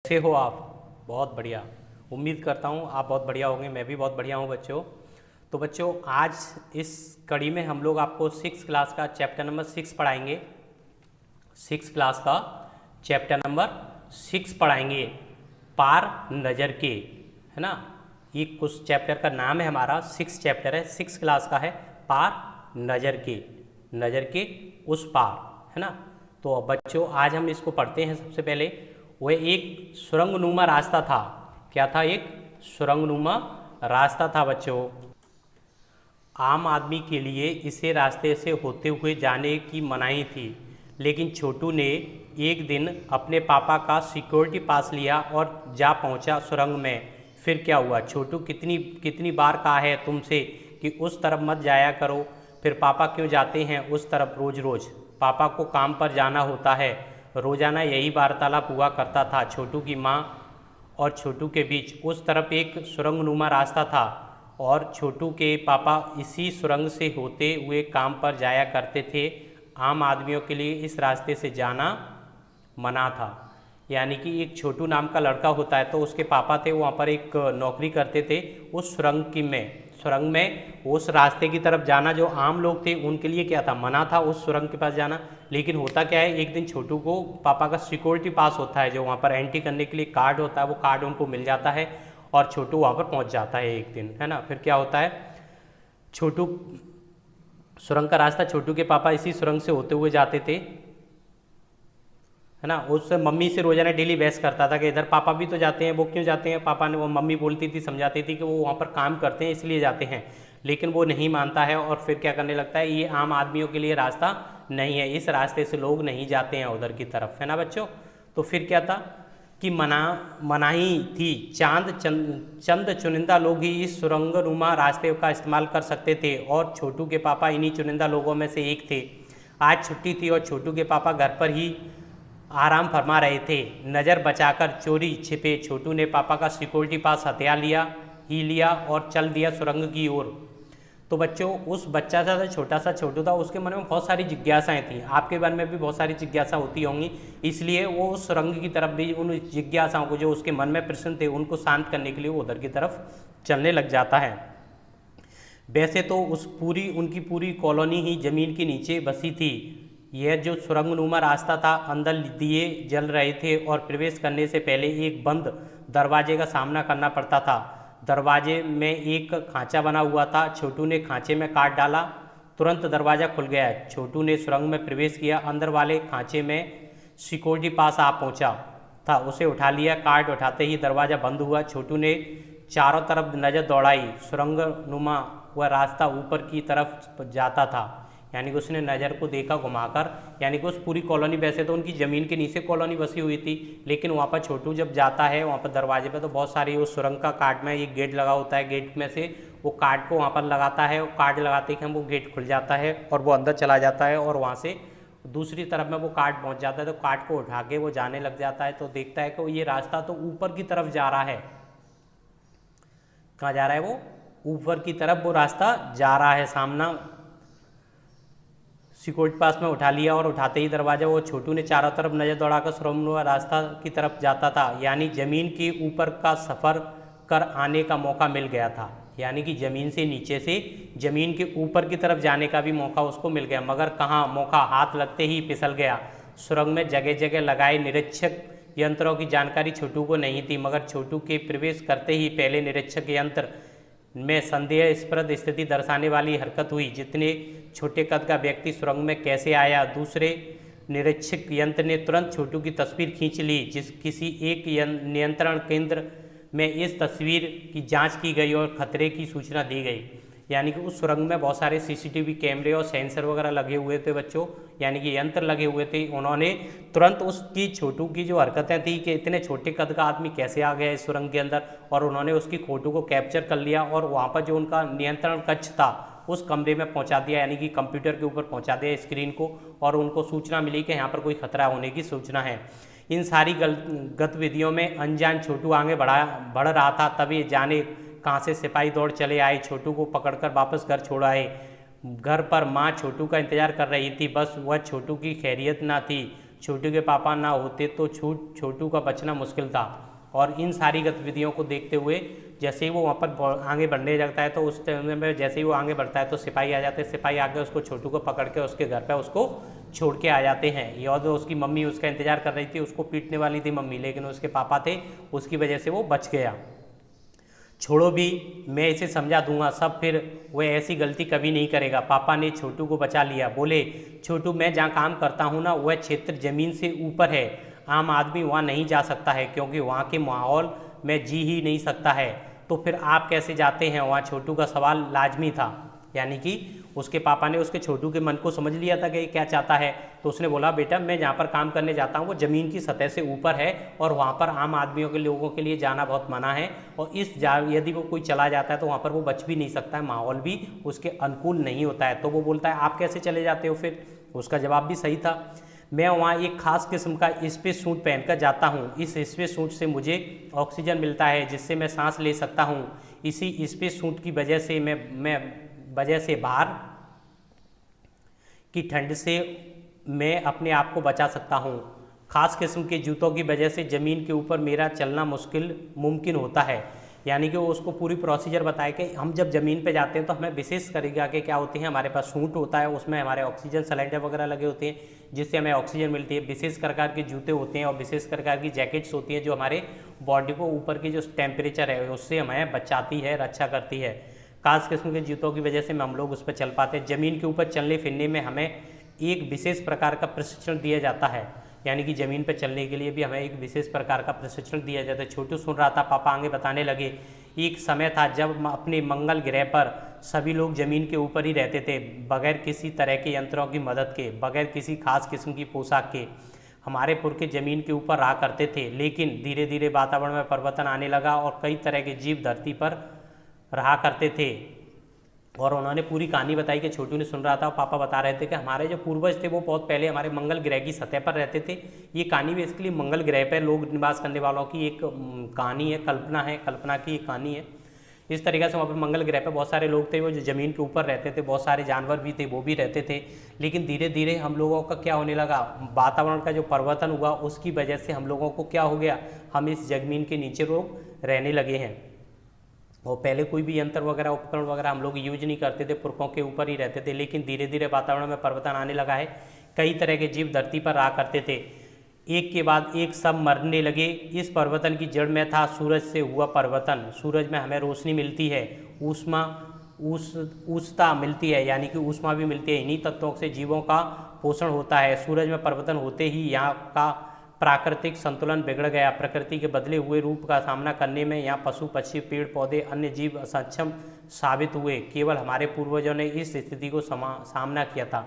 कैसे हो आप? बहुत बढ़िया। उम्मीद करता हूँ आप बहुत बढ़िया होंगे। मैं भी बहुत बढ़िया हूँ बच्चों। तो बच्चों, आज इस कड़ी में हम लोग आपको 6 क्लास का चैप्टर नंबर 6 पढ़ाएंगे। 6 क्लास का चैप्टर नंबर 6 पढ़ाएंगे, पार नज़र के, है ना। ये कुछ चैप्टर का नाम है, हमारा 6 चैप्टर है, 6 क्लास का है, पार नज़र के, नज़र के उस पार, है ना। तो बच्चों, आज हम इसको पढ़ते हैं। सबसे पहले, वह एक सुरंगनुमा रास्ता था। क्या था? एक सुरंगनुमा रास्ता था बच्चों। आम आदमी के लिए इसे रास्ते से होते हुए जाने की मनाही थी, लेकिन छोटू ने एक दिन अपने पापा का सिक्योरिटी पास लिया और जा पहुंचा सुरंग में। फिर क्या हुआ? छोटू कितनी कितनी बार कहा है तुमसे कि उस तरफ मत जाया करो, फिर पापा क्यों जाते हैं उस तरफ रोज़ रोज़? पापा को काम पर जाना होता है। रोज़ाना यही वार्तालाप हुआ करता था छोटू की माँ और छोटू के बीच। उस तरफ एक सुरंगनुमा रास्ता था और छोटू के पापा इसी सुरंग से होते हुए काम पर जाया करते थे। आम आदमियों के लिए इस रास्ते से जाना मना था। यानी कि एक छोटू नाम का लड़का होता है, तो उसके पापा थे, वहाँ पर एक नौकरी करते थे उस सुरंग में उस रास्ते की तरफ जाना जो आम लोग थे उनके लिए क्या था? मना था उस सुरंग के पास जाना। लेकिन होता क्या है, एक दिन छोटू को पापा का सिक्योरिटी पास होता है, जो वहाँ पर एंट्री करने के लिए कार्ड होता है, वो कार्ड उनको मिल जाता है और छोटू वहाँ पर पहुँच जाता है एक दिन, है ना। फिर क्या होता है, छोटू सुरंग का रास्ता, छोटू के पापा इसी सुरंग से होते हुए जाते थे, है ना। उससे मम्मी से रोजाना डेली बहस करता था कि इधर पापा भी तो जाते हैं, वो क्यों जाते हैं? पापा ने, वो मम्मी बोलती थी, समझाती थी कि वो वहाँ पर काम करते हैं इसलिए जाते हैं, लेकिन वो नहीं मानता है। और फिर क्या करने लगता है, ये आम आदमियों के लिए रास्ता नहीं है, इस रास्ते से लोग नहीं जाते हैं उधर की तरफ, है ना बच्चों। तो फिर क्या था कि मनाही थी, चंद चुनिंदा लोग ही इस सुरंगनुमा रास्ते का इस्तेमाल कर सकते थे और छोटू के पापा इन्हीं चुनिंदा लोगों में से एक थे। आज छुट्टी थी और छोटू के पापा घर पर ही आराम फरमा रहे थे। नज़र बचाकर चोरी छिपे छोटू ने पापा का सिक्योरिटी पास हथिया लिया और चल दिया सुरंग की ओर। तो बच्चों, उस बच्चा सा छोटा सा छोटू था, उसके मन में बहुत सारी जिज्ञासाएं थी। आपके मन में भी बहुत सारी जिज्ञासा होती होंगी, इसलिए वो उस सुरंग की तरफ भी उन जिज्ञासाओं को, जो उसके मन में प्रश्न थे, उनको शांत करने के लिए वो उधर की तरफ चलने लग जाता है। वैसे तो उनकी पूरी कॉलोनी ही जमीन के नीचे बसी थी। यह जो सुरंगनुमा रास्ता था, अंदर दिए जल रहे थे और प्रवेश करने से पहले एक बंद दरवाजे का सामना करना पड़ता था। दरवाजे में एक खांचा बना हुआ था। छोटू ने खांचे में काट डाला, तुरंत दरवाज़ा खुल गया। छोटू ने सुरंग में प्रवेश किया। अंदर वाले खांचे में सिक्योरिटी पास आ पहुंचा था, उसे उठा लिया। कार्ड उठाते ही दरवाज़ा बंद हुआ। छोटू ने चारों तरफ नज़र दौड़ाई। सुरंगनुमा वह रास्ता ऊपर की तरफ जाता था, यानी कि उसने नज़र को देखा घुमाकर। यानी कि उस पूरी कॉलोनी, वैसे तो उनकी ज़मीन के नीचे कॉलोनी बसी हुई थी, लेकिन वहाँ पर छोटू जब जाता है, वहाँ पर दरवाजे पे तो बहुत सारी उस सुरंग का कार्ड में एक गेट लगा होता है, गेट में से वो कार्ड को वहाँ पर लगाता है और कार्ड लगाते ही वो गेट खुल जाता है और वो अंदर चला जाता है और वहाँ से दूसरी तरफ में वो कार्ड पहुँच जाता है। तो कार्ड को उठा के वो जाने लग जाता है, तो देखता है कि ये रास्ता तो ऊपर की तरफ जा रहा है। कहाँ जा रहा है? वो ऊपर की तरफ वो रास्ता जा रहा है। सामना सिक्योरिटी पास में उठा लिया और उठाते ही दरवाजा, वो छोटू ने चारों तरफ नज़र दौड़ाकर सुरंगनुमा रास्ता की तरफ जाता था, यानी ज़मीन के ऊपर का सफ़र कर आने का मौका मिल गया था। यानी कि ज़मीन से नीचे से ज़मीन के ऊपर की तरफ जाने का भी मौका उसको मिल गया, मगर कहाँ मौका, हाथ लगते ही फिसल गया। सुरंग में जगह जगह लगाए निरीक्षक यंत्रों की जानकारी छोटू को नहीं थी, मगर छोटू के प्रवेश करते ही पहले निरीक्षक यंत्र में संदेहास्पद स्थिति दर्शाने वाली हरकत हुई। जितने छोटे कद का व्यक्ति सुरंग में कैसे आया? दूसरे निरीक्षक यंत्र ने तुरंत छोटू की तस्वीर खींच ली। किसी एक नियंत्रण केंद्र में इस तस्वीर की जांच की गई और खतरे की सूचना दी गई। यानी कि उस सुरंग में बहुत सारे सीसीटीवी कैमरे और सेंसर वगैरह लगे हुए थे बच्चों, यानी कि यंत्र लगे हुए थे। उन्होंने तुरंत उसकी, छोटू की जो हरकतें थी कि इतने छोटे कद का आदमी कैसे आ गया इस सुरंग के अंदर, और उन्होंने उसकी फोटो को कैप्चर कर लिया और वहाँ पर जो उनका नियंत्रण कक्ष था उस कमरे में पहुँचा दिया, यानी कि कंप्यूटर के ऊपर पहुँचा दिया स्क्रीन को, और उनको सूचना मिली कि यहाँ पर कोई खतरा होने की सूचना है। इन सारी गतिविधियों में अनजान छोटू आगे बढ़ रहा था, तभी जाने कहाँ से सिपाही दौड़ चले आए, छोटू को पकड़कर वापस घर छोड़ आए। घर पर माँ छोटू का इंतजार कर रही थी, बस वह छोटू की खैरियत ना थी। छोटू के पापा ना होते तो छोटू का बचना मुश्किल था। और इन सारी गतिविधियों को देखते हुए जैसे ही वो वहाँ पर आगे बढ़ने लगता है तो उस टाइम में जैसे ही वो आगे बढ़ता है तो सिपाही आ जाते हैं। सिपाही आके उसको छोटू को पकड़ के उसके घर पे उसको छोड़ के आ जाते हैं। ये और उसकी मम्मी उसका इंतजार कर रही थी, उसको पीटने वाली थी मम्मी, लेकिन उसके पापा थे, उसकी वजह से वो बच गया। छोड़ो भी, मैं इसे समझा दूंगा सब, फिर वह ऐसी गलती कभी नहीं करेगा। पापा ने छोटू को बचा लिया। बोले, छोटू मैं जहाँ काम करता हूँ ना वह क्षेत्र ज़मीन से ऊपर है, आम आदमी वहाँ नहीं जा सकता है क्योंकि वहाँ के माहौल में जी ही नहीं सकता है। तो फिर आप कैसे जाते हैं वहाँ? छोटू का सवाल लाजमी था, यानी कि उसके पापा ने उसके छोटू के मन को समझ लिया था कि क्या चाहता है। तो उसने बोला, बेटा मैं जहाँ पर काम करने जाता हूँ वो ज़मीन की सतह से ऊपर है और वहाँ पर आम आदमियों के लोगों के लिए जाना बहुत मना है, और यदि वो कोई चला जाता है तो वहाँ पर वो बच भी नहीं सकता है, माहौल भी उसके अनुकूल नहीं होता है। तो वो बोलता है, आप कैसे चले जाते हो फिर? उसका जवाब भी सही था। मैं वहाँ एक ख़ास किस्म का स्पेस सूट पहनकर जाता हूँ। इस स्पेस सूट से मुझे ऑक्सीजन मिलता है जिससे मैं सांस ले सकता हूँ। इसी स्पेस सूट की वजह से मैं बाहर की ठंड से मैं अपने आप को बचा सकता हूँ। ख़ास किस्म के जूतों की वजह से ज़मीन के ऊपर मेरा चलना मुमकिन होता है। यानी कि वो उसको पूरी प्रोसीजर बताया कि हम जब ज़मीन पे जाते हैं तो हमें विशेष करेगा कि क्या होते हैं, हमारे पास सूट होता है, उसमें हमारे ऑक्सीजन सिलेंडर वगैरह लगे होते हैं जिससे हमें ऑक्सीजन मिलती है। विशेष प्रकार के जूते होते हैं और विशेष प्रकार की जैकेट्स होती हैं जो हमारे बॉडी को ऊपर की जो टेम्परेचर है उससे हमें बचाती है, रक्षा करती है। खास किस्म के जूतों की वजह से हम लोग उस पर चल पाते हैं। ज़मीन के ऊपर चलने फिरने में हमें एक विशेष प्रकार का प्रशिक्षण दिया जाता है, यानी कि ज़मीन पर चलने के लिए भी हमें एक विशेष प्रकार का प्रशिक्षण दिया जाता है। छोटू सुन रहा था, पापा आगे बताने लगे, एक समय था जब अपने मंगल ग्रह पर सभी लोग ज़मीन के ऊपर ही रहते थे, बगैर किसी तरह के यंत्रों की मदद के, बगैर किसी खास किस्म की पोशाक के। हमारे पुरखे ज़मीन के ऊपर रहा करते थे, लेकिन धीरे धीरे वातावरण में परिवर्तन आने लगा और कई तरह के जीव धरती पर रहा करते थे। और उन्होंने पूरी कहानी बताई कि छोटू ने सुन रहा था और पापा बता रहे थे कि हमारे जो पूर्वज थे वो बहुत पहले हमारे मंगल ग्रह की सतह पर रहते थे। ये कहानी बेसिकली मंगल ग्रह पर लोग निवास करने वालों की एक कहानी है, कल्पना की एक कहानी है। इस तरीके से वहाँ पर मंगल ग्रह पर बहुत सारे लोग थे वो जो ज़मीन के ऊपर रहते थे, बहुत सारे जानवर भी थे वो भी रहते थे। लेकिन धीरे धीरे हम लोगों का क्या होने लगा, वातावरण का जो परिवर्तन हुआ उसकी वजह से हम लोगों को क्या हो गया, हम इस ज़मीन के नीचे लोग रहने लगे हैं। और पहले कोई भी यंत्र वगैरह उपकरण वगैरह हम लोग यूज नहीं करते थे, पुरखों के ऊपर ही रहते थे। लेकिन धीरे धीरे वातावरण में परिवर्तन आने लगा है, कई तरह के जीव धरती पर रहा करते थे, एक के बाद एक सब मरने लगे। इस परिवर्तन की जड़ में था सूरज से हुआ परिवर्तन। सूरज में हमें रोशनी मिलती है, ऊष्मा मिलती है, यानी कि ऊष्मा भी मिलती है। इन्हीं तत्वों से जीवों का पोषण होता है। सूरज में परिवर्तन होते ही यहाँ का प्राकृतिक संतुलन बिगड़ गया। प्रकृति के बदले हुए रूप का सामना करने में यहाँ पशु पक्षी, पेड़ पौधे, अन्य जीव असक्षम साबित हुए। केवल हमारे पूर्वजों ने इस स्थिति को सामना किया था।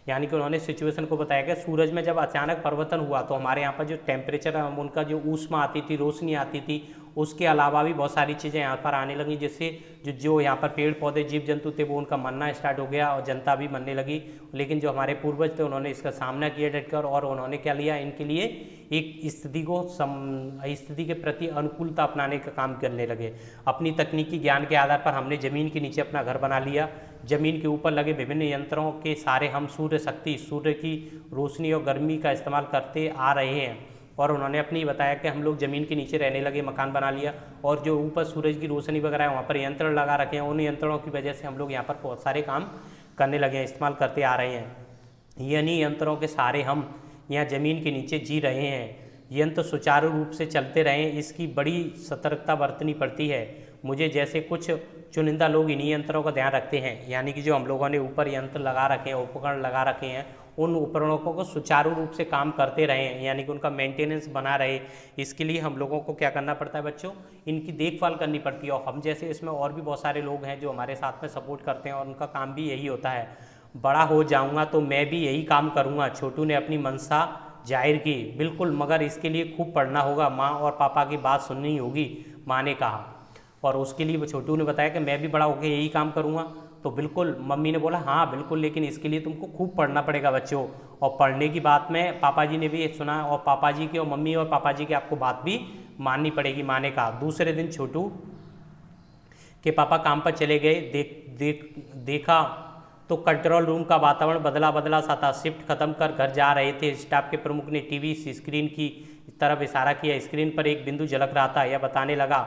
यानी कि उन्होंने सिचुएशन को बताया कि सूरज में जब अचानक परिवर्तन हुआ तो हमारे यहाँ पर जो टेम्परेचर है, उनका जो ऊष्मा आती थी, रोशनी आती थी, उसके अलावा भी बहुत सारी चीज़ें यहाँ पर आने लगी, जिससे जो यहाँ पर पेड़ पौधे जीव जंतु थे वो उनका मरना स्टार्ट हो गया और जनता भी मरने लगी। लेकिन जो हमारे पूर्वज थे उन्होंने इसका सामना किया डटकर, और उन्होंने क्या लिया, इनके लिए एक स्थिति के प्रति अनुकूलता अपनाने का काम करने लगे। अपनी तकनीकी ज्ञान के आधार पर हमने ज़मीन के नीचे अपना घर बना लिया। ज़मीन के ऊपर लगे विभिन्न यंत्रों के सारे हम सूर्य शक्ति, सूर्य की रोशनी और गर्मी का इस्तेमाल करते आ रहे हैं। और उन्होंने अपनी बताया कि हम लोग ज़मीन के नीचे रहने लगे, मकान बना लिया, और जो ऊपर सूरज की रोशनी वगैरह है वहाँ पर यंत्र लगा रखे हैं। उन यंत्रों की वजह से हम लोग यहाँ पर बहुत सारे काम करने लगे हैं, इस्तेमाल करते आ रहे हैं। यानी यंत्रों के सारे हम यहाँ ज़मीन के नीचे जी रहे हैं। यंत्र सुचारू रूप से चलते रहें, इसकी बड़ी सतर्कता बरतनी पड़ती है। मुझे जैसे कुछ चुनिंदा लोग इन्हीं यंत्रों का ध्यान रखते हैं, यानी कि जो हम लोगों ने ऊपर यंत्र लगा रखे हैं, उपकरण लगा रखे हैं, उन उपकरणों को सुचारू रूप से काम करते रहें, यानी कि उनका मेंटेनेंस बना रहे। इसके लिए हम लोगों को क्या करना पड़ता है बच्चों, इनकी देखभाल करनी पड़ती है। और हम जैसे इसमें और भी बहुत सारे लोग हैं जो हमारे साथ में सपोर्ट करते हैं और उनका काम भी यही होता है। बड़ा हो जाऊँगा तो मैं भी यही काम करूँगा, छोटू ने अपनी मंशा जाहिर की। बिल्कुल, मगर इसके लिए खूब पढ़ना होगा, माँ और पापा की बात सुननी होगी, माँ ने कहा। और उसके लिए वो छोटू ने बताया कि मैं भी बड़ा होकर यही काम करूँगा। तो बिल्कुल मम्मी ने बोला हाँ बिल्कुल, लेकिन इसके लिए तुमको खूब पढ़ना पड़ेगा बच्चों। और पढ़ने की बात में पापा जी ने भी सुना, और पापा जी की और मम्मी और पापा जी की आपको बात भी माननी पड़ेगी, माँ ने कहा। दूसरे दिन छोटू के पापा काम पर चले गए। देखा तो कंट्रोल रूम का वातावरण बदला बदला सा था। शिफ्ट खत्म कर घर जा रहे थे। स्टाफ के प्रमुख ने टीवी स्क्रीन की तरफ इशारा किया। स्क्रीन पर एक बिंदु झलक रहा था। यह बताने लगा,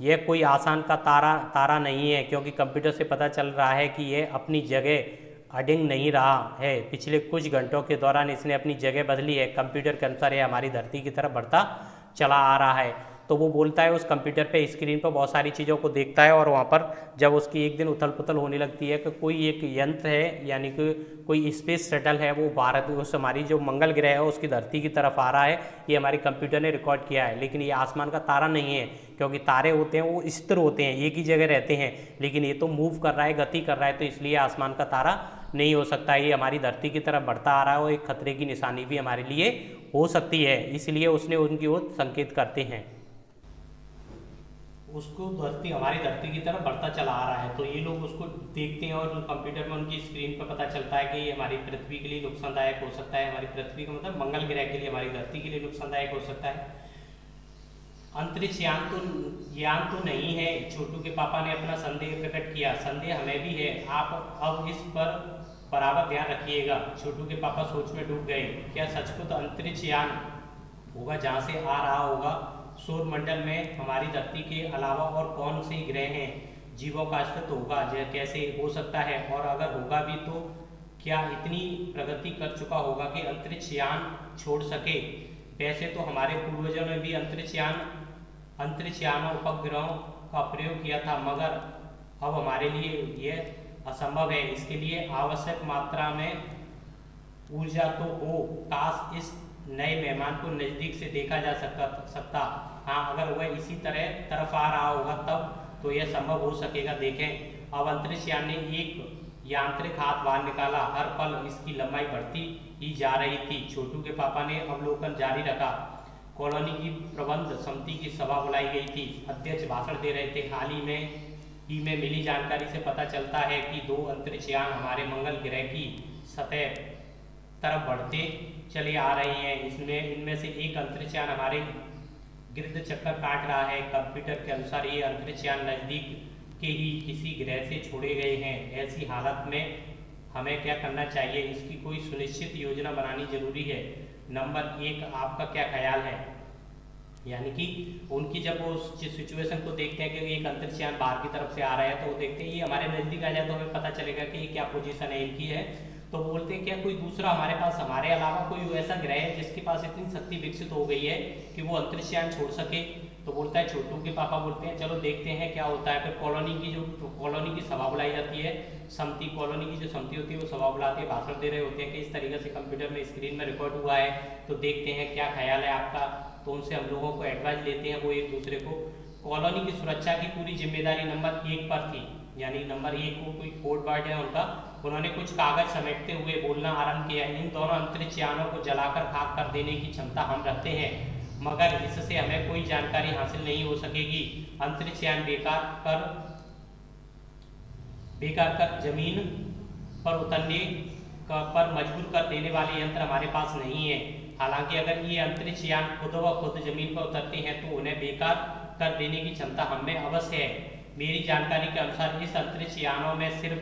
यह कोई आसान का तारा नहीं है, क्योंकि कंप्यूटर से पता चल रहा है कि यह अपनी जगह अडिंग नहीं रहा है। पिछले कुछ घंटों के दौरान इसने अपनी जगह बदली है। कंप्यूटर के अनुसार यह हमारी धरती की तरफ बढ़ता चला आ रहा है। तो वो बोलता है उस कंप्यूटर पे स्क्रीन पर बहुत सारी चीज़ों को देखता है, और वहाँ पर जब उसकी एक दिन उथल पुथल होने लगती है कि कोई एक यंत्र है, यानी कि कोई स्पेस शटल है, वो भारत उस हमारी जो मंगल ग्रह है उसकी धरती की तरफ आ रहा है। ये हमारी कंप्यूटर ने रिकॉर्ड किया है। लेकिन ये आसमान का तारा नहीं है, क्योंकि तारे होते हैं वो स्थिर होते हैं, एक ही जगह रहते हैं, लेकिन ये तो मूव कर रहा है, गति कर रहा है, तो इसलिए आसमान का तारा नहीं हो सकता। ये हमारी धरती की तरफ बढ़ता आ रहा है और एक खतरे की निशानी भी हमारे लिए हो सकती है, इसलिए उसने उनकी ओर संकेत करते हैं। उसको हमारी धरती की तरफ बढ़ता चला आ रहा है। तो ये लोग उसको देखते हैं और कंप्यूटर में उनकी स्क्रीन पर पता चलता है कि ये हमारी पृथ्वी के लिए नुकसानदायक हो सकता है। हमारी पृथ्वी का मतलब मंगल ग्रह के लिए, हमारी धरती के लिए नुकसानदायक हो सकता है। अंतरिक्ष यान तो नहीं है। छोटू के पापा ने अपना संदेह प्रकट किया। संदेह हमें भी है, आप अब इस पर बराबर ध्यान रखिएगा। छोटू के पापा सोच में डूब गए। क्या सच को तो अंतरिक्ष यान होगा जहाँ से आ रहा होगा? सौर मंडल में हमारी धरती के अलावा और कौन से ग्रह हैं? जीवों का अस्तित्व होगा? कैसे हो सकता है? और अगर होगा भी तो क्या इतनी प्रगति कर चुका होगा कि अंतरिक्ष यान छोड़ सके? वैसे तो हमारे पूर्वजों ने भी अंतरिक्ष यानों उपग्रहों का प्रयोग किया था, मगर अब हमारे लिए यह असंभव है। इसके लिए आवश्यक मात्रा में ऊर्जा तो हो। काश इस नए मेहमान को नज़दीक से देखा जा सकता। हाँ, अगर वह इसी तरफ आ रहा होगा तब तो यह संभव हो सकेगा। देखें, अब अंतरिक्ष यान ने एक यांत्रिक हाथ बाहर निकाला। हर पल इसकी लंबाई बढ़ती ही जा रही थी। छोटू के पापा ने अवलोकन जारी रखा। कॉलोनी की प्रबंध समिति की सभा बुलाई गई थी। अध्यक्ष भाषण दे रहे थे। हाल ही में मिली जानकारी से पता चलता है कि 2 अंतरिक्ष यान हमारे मंगल ग्रह की सतह तरफ बढ़ते चले आ रहे हैं। इनमें से एक अंतरिक्ष यान हमारे गिर्द चक्कर काट रहा है। कंप्यूटर के अनुसार ये अंतरिक्ष यान नज़दीक के ही किसी ग्रह से छोड़े गए हैं। ऐसी हालत में हमें क्या करना चाहिए? इसकी कोई सुनिश्चित योजना बनानी जरूरी है। नंबर 1, आपका क्या ख्याल है? यानी कि उनकी जब वो सिचुएशन को देखते हैं कि एक अंतरिक्ष यान बाहर की तरफ से आ रहा है, तो वो देखते हैं ये हमारे नज़दीक आ जाए तो हमें पता चलेगा कि क्या पोजीशन है इनकी है। तो बोलते हैं क्या कोई दूसरा हमारे पास, हमारे अलावा कोई ऐसा ग्रह है जिसके पास इतनी शक्ति विकसित हो गई है कि वो अंतरिक्ष यान छोड़ सके? तो बोलता है, छोटू के पापा बोलते हैं चलो देखते हैं क्या होता है। फिर कॉलोनी की सभा बुलाई जाती है। कॉलोनी की जो समिति होती है वो सभा बुलाती है, भाषण दे रहे होते हैं कि इस तरीके से कंप्यूटर में स्क्रीन में रिकॉर्ड हुआ है, तो देखते हैं क्या ख्याल है आपका। तो उनसे हम लोगों को एडवाइस लेते हैं वो एक दूसरे को। कॉलोनी की सुरक्षा की पूरी जिम्मेदारी नंबर 1 पर थी। यानी नंबर 1 को कोई कोड वर्ड है उनका। उन्होंने कुछ कागज समेटते हुए बोलना आरंभ किया। इन दोनों अंतरिक्ष यानों को जलाकर खाक कर देने की क्षमता हम रखते हैं, मगर इससे हमें कोई जानकारी हासिल नहीं हो सकेगी। अंतरिक्ष यान बेकार कर जमीन पर उतरने पर मजबूर कर देने वाले यंत्र हमारे पास नहीं है। हालांकि अगर ये अंतरिक्ष यान खुद व खुद जमीन पर उतरते हैं तो उन्हें बेकार कर देने की क्षमता हमें अवश्य है। मेरी जानकारी के अनुसार इस अंतरिक्ष यानों में सिर्फ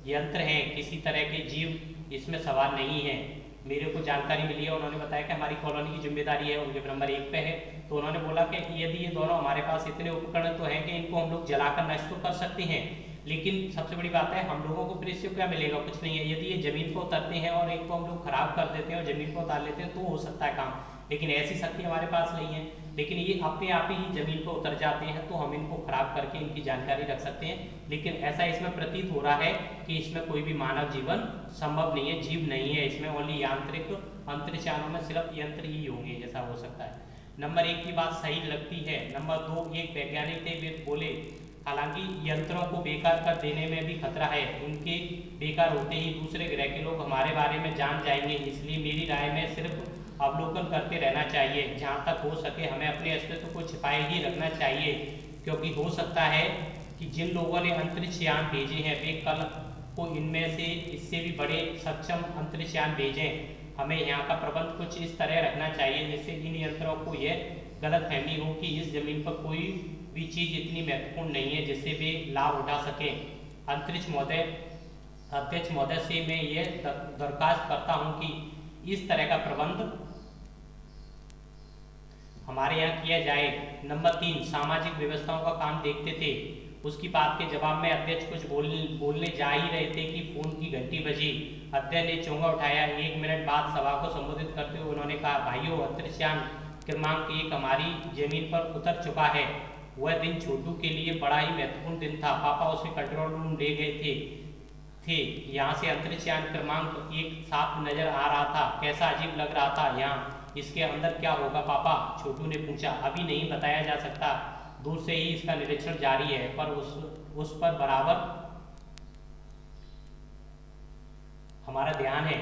यंत्र हैं, किसी तरह के जीव इसमें सवार नहीं है। मेरे को जानकारी मिली है, उन्होंने बताया कि हमारी कॉलोनी की जिम्मेदारी है, उनके नंबर 1 पे है। तो उन्होंने बोला कि यदि ये दोनों हमारे पास इतने उपकरण तो हैं कि इनको हम लोग जलाकर नष्ट तो कर सकते हैं, लेकिन सबसे बड़ी बात है हम लोगों को फिर इससे क्या मिलेगा? कुछ नहीं है। यदि ये जमीन पर उतरते हैं और इनको हम लोग खराब कर देते हैं और जमीन पर उतार लेते हैं तो हो सकता है काम, लेकिन ऐसी शक्ति हमारे पास नहीं है। लेकिन ये अपने आप ही जमीन पर उतर जाते हैं तो हम इनको खराब करके इनकी जानकारी रख सकते हैं। लेकिन ऐसा इसमें प्रतीत हो रहा है कि इसमें कोई भी मानव जीवन संभव नहीं है, जीव नहीं है इसमें। ओनली यांत्रिक अंतरिक्ष यानों में सिर्फ यंत्र ही होंगे, जैसा हो सकता है। नंबर 1 की बात सही लगती है। नंबर 2, एक वैज्ञानिक थे, वे बोले हालांकि यंत्रों को बेकार कर देने में भी खतरा है। उनके बेकार होते ही दूसरे ग्रह के लोग हमारे बारे में जान जाएंगे, इसलिए मेरी राय में सिर्फ अवलोकन करते रहना चाहिए। जहाँ तक हो सके हमें अपने अस्तित्व को छिपाए ही रखना चाहिए, क्योंकि हो सकता है कि जिन लोगों ने अंतरिक्ष यान भेजे हैं वे कल को इनमें से इससे भी बड़े सक्षम अंतरिक्ष यान भेजें। हमें यहाँ का प्रबंध कुछ इस तरह रखना चाहिए जिससे इन यंत्रों को यह गलतफहमी हो कि इस जमीन पर कोई भी चीज़ इतनी महत्वपूर्ण नहीं है जिससे वे लाभ उठा सकें। अंतरिक्ष महोदय अध्यक्ष महोदय से मैं ये दरखास्त करता हूं कि इस तरह का प्रबंध हमारे यहाँ किया जाए। नंबर 3, सामाजिक व्यवस्थाओं का काम देखते थे। उसकी बात के जवाब में अध्यक्ष कुछ बोलने जा ही रहे थे कि फोन की घंटी बजी। अध्यक्ष ने चोंगा उठाया। 1 मिनट बाद सभा को संबोधित करते हुए उन्होंने कहा, भाइयों, अंतरिक्षयान क्रमांक 1 हमारी जमीन पर उतर चुका है। वह दिन छोटू के लिए बड़ा ही महत्वपूर्ण दिन था। पापा उसे कंट्रोल रूम ले गए थे। यहाँ से अंतरिक्षयान क्रमांक 1 साफ नजर आ रहा था। कैसा अजीब लग रहा था यहाँ। इसके अंदर क्या होगा पापा? छोटू ने पूछा। अभी नहीं बताया जा सकता, दूर से ही इसका निरीक्षण जारी है, पर उस पर बराबर हमारा ध्यान है।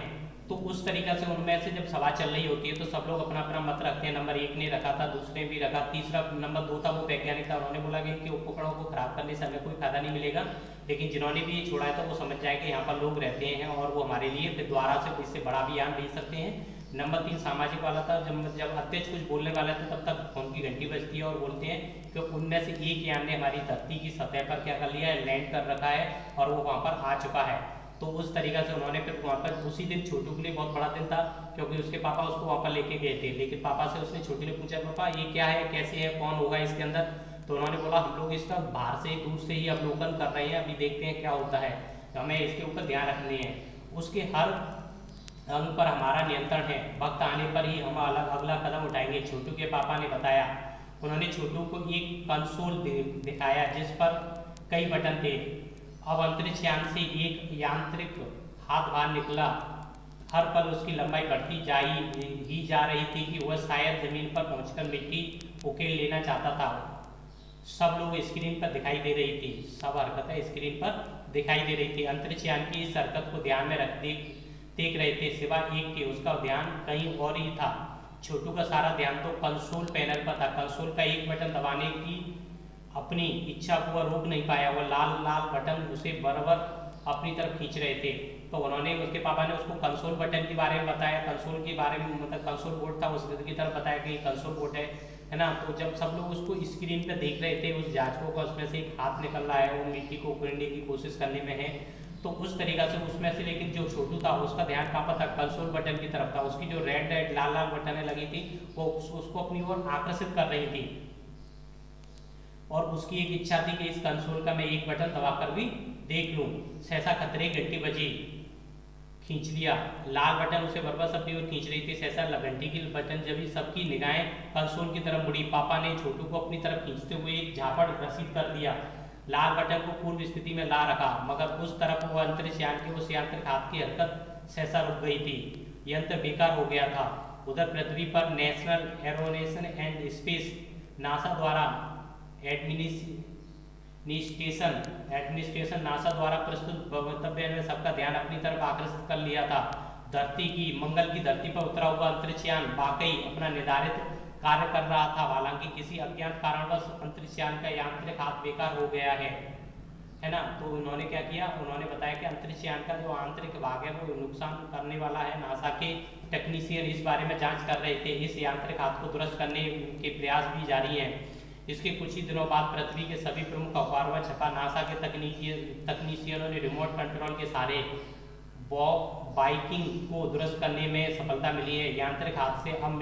तो उस तरीका से उनमें से जब सभा चल रही होती है तो सब लोग अपना अपना मत रखते हैं। नंबर 1 ने रखा था, दूसरे भी रखा, तीसरा नंबर 2 था वो वैज्ञानिक था। उन्होंने बोला कि इनके उपकरणों को खराब करने से हमें कोई फायदा नहीं मिलेगा, लेकिन जिन्होंने भी ये छोड़ा है तो वो समझ जाए कि यहाँ पर लोग रहते हैं और वो हमारे लिए फिर दोबारा से इससे बड़ा भी यान भेज सकते हैं। नंबर 3 सामाजिक वाला था। जब अध्यक्ष कुछ बोलने वाला था तब तक फोन की घंटी बजती है और बोलते हैं कि उनमें से एक यान ने हमारी धरती की सतह पर क्या कर लिया है, लैंड कर रखा है और वो वहाँ पर आ चुका है। तो उस तरीका से उन्होंने फिर वहाँ पर उसी दिन छोटू के लिए बहुत बड़ा दिन था, क्योंकि उसके पापा उसको वहाँ पर लेके गए थे। लेकिन पापा से उसने छोटू ने पूछा, पापा ये क्या है, कैसे है, कौन होगा इसके अंदर? तो उन्होंने बोला, हम लोग इसका बाहर से दूर से ही अवलोकन कर रहे हैं, अभी देखते हैं क्या होता है, तो हमें इसके ऊपर ध्यान रखने हैं। उसके हर अंग पर हमारा नियंत्रण है। वक्त आने पर ही हम अगला कदम उठाएंगे, छोटू के पापा ने बताया। उन्होंने छोटू को एक कंसोल दिखाया जिस पर कई बटन थे। अब अंतरिक्ष यान से एक यांत्रिक हाथ बाहर निकला। हर पल उसकी लंबाई बढ़ती ही जा रही थी कि वह शायद जमीन पर पहुंचकर मिट्टी उकेल लेना चाहता था। सब लोग स्क्रीन पर दिखाई दे रही थी, सब हरकतें स्क्रीन पर दिखाई दे रही थी। अंतरिक्ष यान की इस हरकत को ध्यान में देख रहे थे, सिवा एक के उसका ध्यान कहीं और ही था। छोटू का सारा ध्यान तो कंसोल पैनल पर था। कंसोल का एक बटन दबाने की अपनी इच्छा को वह रोक नहीं पाया। वह लाल लाल बटन उसे बराबर अपनी तरफ खींच रहे थे। तो उन्होंने, उसके पापा ने उसको कंसोल बटन के बारे में बताया, कंसोल के बारे में, मतलब कंसोल बोर्ड था उसकी तरफ बताया कि कंसोल बोर्ड है ना। तो जब सब लोग उसको स्क्रीन पे देख रहे थे, उस जांचकों का उसमें से एक हाथ निकल रहा है, वो मिट्टी को उखड़ने की कोशिश करने में है, तो उस तरीका से उसमें से, लेकिन जो छोटू था उसका ध्यान कहाँ पर था, कंसोल बटन की तरफ था। उसकी जो रेड रेड लाल लाल बटनें लगी थी वो उसको अपनी ओर आकर्षित कर रही थी, और उसकी एक इच्छा थी कि इस कंसोल का मैं एक बटन दबाकर भी देख लूं। सहसा खतरे घंटी बजी, खींच लिया। लाल बटन उसे बरबस अपनी ओर खींच रही थी। सहसा घंटी की बटन जब सबकी निगाहें कंसोल की तरफ मुड़ी, पापा ने छोटू को अपनी तरफ खींचते हुए एक झापड़ रसीद कर दिया। लाल बटन को पूर्व स्थिति में ला रखा, मगर उस तरफ वो अंतरिक्ष यान के उस यांत्रिक हाथ की हरकत सहसा रुक गई थी। यंत्र बेकार हो गया था। उधर पृथ्वी पर national aeronautics and space NASA द्वारा एडमिनिस्ट्रेशन नासा द्वारा प्रस्तुत वक्तव्य ने सबका ध्यान अपनी तरफ आकर्षित कर लिया था। मंगल की धरती पर उतरा हुआ अंतरिक्ष यान वाकई अपना निर्धारित कार्य कर रहा था। हालांकि किसी अज्ञात कारणवश अंतरिक्ष यान का यांत्रिक हाथ बेकार हो गया है ना। तो उन्होंने क्या किया, उन्होंने बताया कि अंतरिक्ष यान का जो आंतरिक भाग है वो नुकसान करने वाला है। नासा के टेक्नीशियन इस बारे में जांच कर रहे थे। इस यांत्रिक हाथ को दुरुस्त करने के प्रयास भी जारी हैं। इसके कुछ ही दिनों बाद पृथ्वी के सभी प्रमुख अखबारों में छपा। नासा के तकनीशियनों ने रिमोट कंट्रोल के सारे बाइकिंग को दुरुस्त करने में सफलता मिली है। यांत्रिक हाथ से अब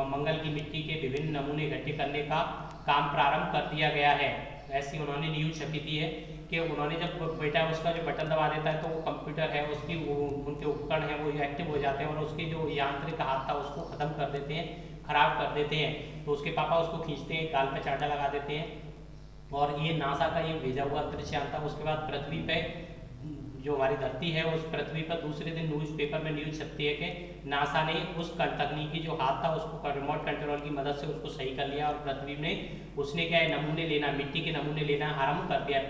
मंगल की मिट्टी के विभिन्न नमूने इकट्ठे करने का काम प्रारंभ कर दिया गया है। ऐसी उन्होंने न्यूज छपी थी है कि उन्होंने जब बेटा उसका जो बटन दबा देता है तो वो कंप्यूटर है उसकी उनके उपकरण है वो एक्टिव हो जाते हैं और उसके जो यांत्रिक हाथ था उसको ख़त्म कर देते हैं, खराब कर देते हैं। तो उसके पापा उसको खींचते हैं, गाल पे चांटा लगा देते हैं। और ये नासा का ये भेजा हुआ अंतरिक्ष यान था। उसके बाद पृथ्वी पे जो हमारी धरती है उस पृथ्वी पर दूसरे दिन न्यूज़पेपर में न्यूज छपती है कि नासा ने उस तकनीकी जो हाथ था उसको रिमोट कंट्रोल की मदद से उसको सही कर लिया और पृथ्वी में उसने क्या है नमूने लेना, मिट्टी के नमूने लेना आरंभ कर दिया।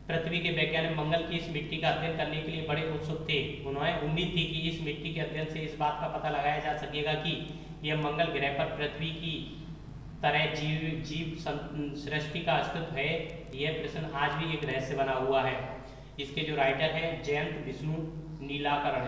पृथ्वी के वैज्ञानिक मंगल की इस मिट्टी का अध्ययन करने के लिए बड़े उत्सुक थे। उन्हें उम्मीद थी कि इस मिट्टी के अध्ययन से इस बात का पता लगाया जा सकेगा कि यह मंगल ग्रह पर पृथ्वी की तरह जीव सृष्टि का अस्तित्व है। यह प्रश्न आज भी एक रहस्य बना हुआ है। इसके जो राइटर है जयंत विष्णु नीलाकरण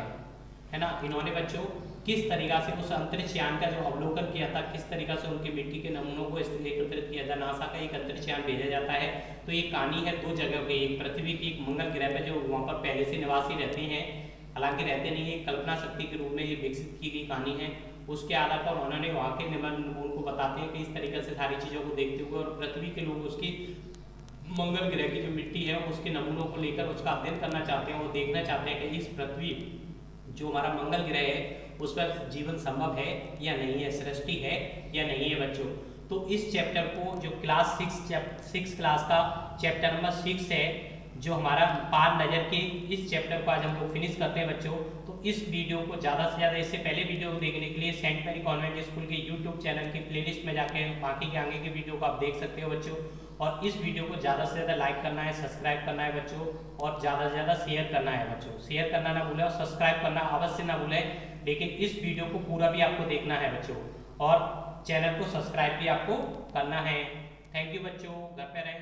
है ना। इन्होंने बच्चों किस तरीका से उस अंतरिक्ष यान का जो अवलोकन किया था, किस तरीका से उनके मिट्टी के नमूनों को एकत्रित किया था। नासा का एक अंतरिक्ष यान भेजा जाता है। तो ये कहानी है दो जगह की, एक पृथ्वी की, एक मंगल ग्रह पे जो वहाँ पर पहले से निवासी रहते हैं, हालांकि रहते नहीं है, कल्पना शक्ति के रूप में ये विकसित की गई कहानी है। उसके आधार पर उन्होंने वहाँ के निबंध उनको बताते हैं कि इस तरीके से सारी चीज़ों को देखते हुए और पृथ्वी के लोग उसकी मंगल ग्रह की जो मिट्टी है उसके नमूनों को लेकर उसका अध्ययन करना चाहते हैं और देखना चाहते हैं कि इस पृथ्वी जो हमारा मंगल ग्रह है उस पर जीवन संभव है या नहीं है, सृष्टि है या नहीं है बच्चों। तो इस चैप्टर को जो क्लास 6 क्लास का चैप्टर नंबर 6 है, जो हमारा पार नज़र के, इस चैप्टर को आज हम लोग फिनिश करते हैं बच्चों। तो इस वीडियो को ज़्यादा से ज़्यादा, इससे पहले वीडियो को देखने के लिए सेंट मैरी कॉन्वेंट स्कूल के यूट्यूब चैनल की प्लेलिस्ट में जाके बाकी के आगे के वीडियो को आप देख सकते हो बच्चों। और इस वीडियो को ज़्यादा से ज़्यादा लाइक करना है, सब्सक्राइब करना है बच्चों, और ज़्यादा से ज़्यादा शेयर करना है बच्चों। शेयर करना ना भूलें और सब्सक्राइब करना अवश्य ना भूलें। लेकिन इस वीडियो को पूरा भी आपको देखना है बच्चों, और चैनल को सब्सक्राइब भी आपको करना है। थैंक यू बच्चों, घर पे रहें।